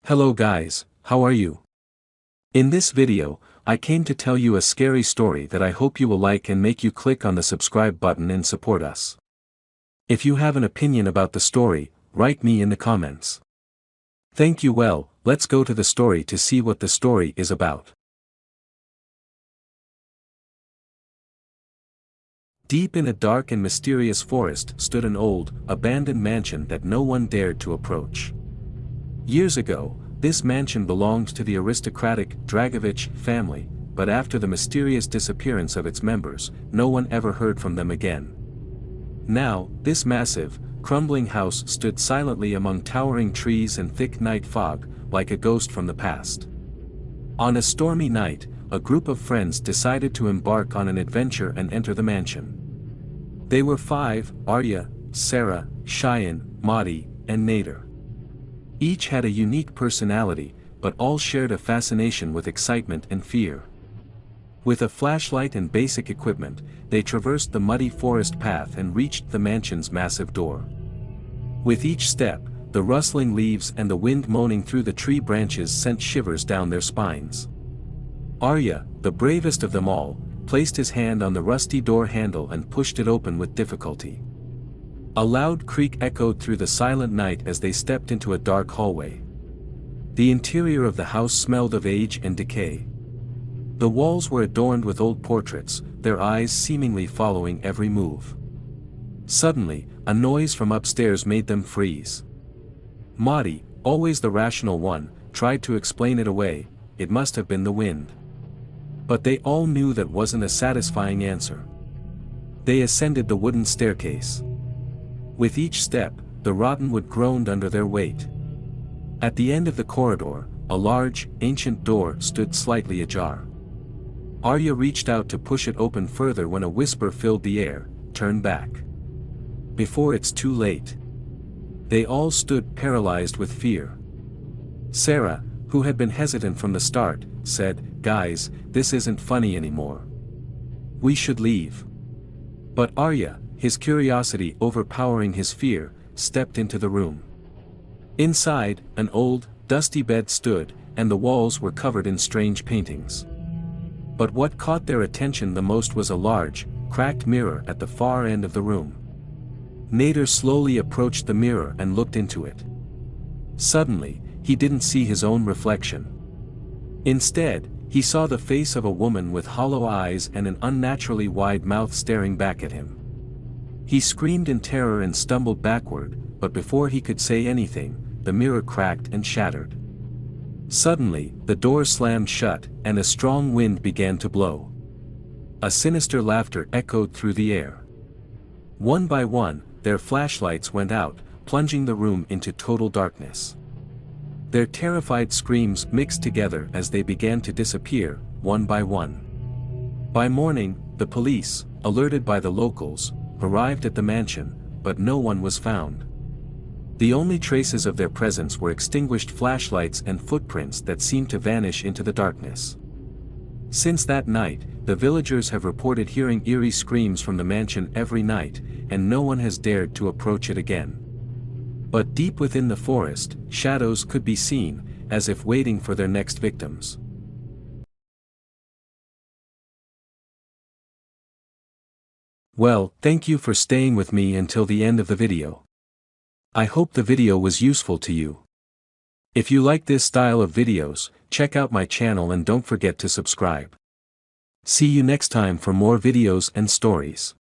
Hello guys, how are you? In this video, I came to tell you a scary story that I hope you will like and make you click on the subscribe button and support us. If you have an opinion about the story, write me in the comments. Thank you. Well, let's go to the story to see what the story is about. Deep in a dark and mysterious forest stood an old, abandoned mansion that no one dared to approach. Years ago, this mansion belonged to the aristocratic Dragovich family, but after the mysterious disappearance of its members, no one ever heard from them again. Now, this massive, crumbling house stood silently among towering trees and thick night fog, like a ghost from the past. On a stormy night, a group of friends decided to embark on an adventure and enter the mansion. They were five: Arya, Sarah, Cheyenne, Madi, and Nader. Each had a unique personality, but all shared a fascination with excitement and fear. With a flashlight and basic equipment, they traversed the muddy forest path and reached the mansion's massive door. With each step, the rustling leaves and the wind moaning through the tree branches sent shivers down their spines. Arya, the bravest of them all, placed his hand on the rusty door handle and pushed it open with difficulty. A loud creak echoed through the silent night as they stepped into a dark hallway. The interior of the house smelled of age and decay. The walls were adorned with old portraits, their eyes seemingly following every move. Suddenly, a noise from upstairs made them freeze. Madi, always the rational one, tried to explain it away. It must have been the wind. But they all knew that wasn't a satisfying answer. They ascended the wooden staircase. With each step, the rotten wood groaned under their weight. At the end of the corridor, a large, ancient door stood slightly ajar. Arya reached out to push it open further when a whisper filled the air: "Turn back. Before it's too late." They all stood paralyzed with fear. Sarah, who had been hesitant from the start, said, "Guys, this isn't funny anymore. We should leave." But Arya, his curiosity overpowering his fear, stepped into the room. Inside, an old, dusty bed stood, and the walls were covered in strange paintings. But what caught their attention the most was a large, cracked mirror at the far end of the room. Nader slowly approached the mirror and looked into it. Suddenly, he didn't see his own reflection. Instead, he saw the face of a woman with hollow eyes and an unnaturally wide mouth staring back at him. He screamed in terror and stumbled backward, but before he could say anything, the mirror cracked and shattered. Suddenly, the door slammed shut, and a strong wind began to blow. A sinister laughter echoed through the air. One by one, their flashlights went out, plunging the room into total darkness. Their terrified screams mixed together as they began to disappear, one by one. By morning, the police, alerted by the locals, arrived at the mansion, but no one was found. The only traces of their presence were extinguished flashlights and footprints that seemed to vanish into the darkness. Since that night, the villagers have reported hearing eerie screams from the mansion every night, and no one has dared to approach it again. But deep within the forest, shadows could be seen, as if waiting for their next victims. Well, thank you for staying with me until the end of the video. I hope the video was useful to you. If you like this style of videos, check out my channel and don't forget to subscribe. See you next time for more videos and stories.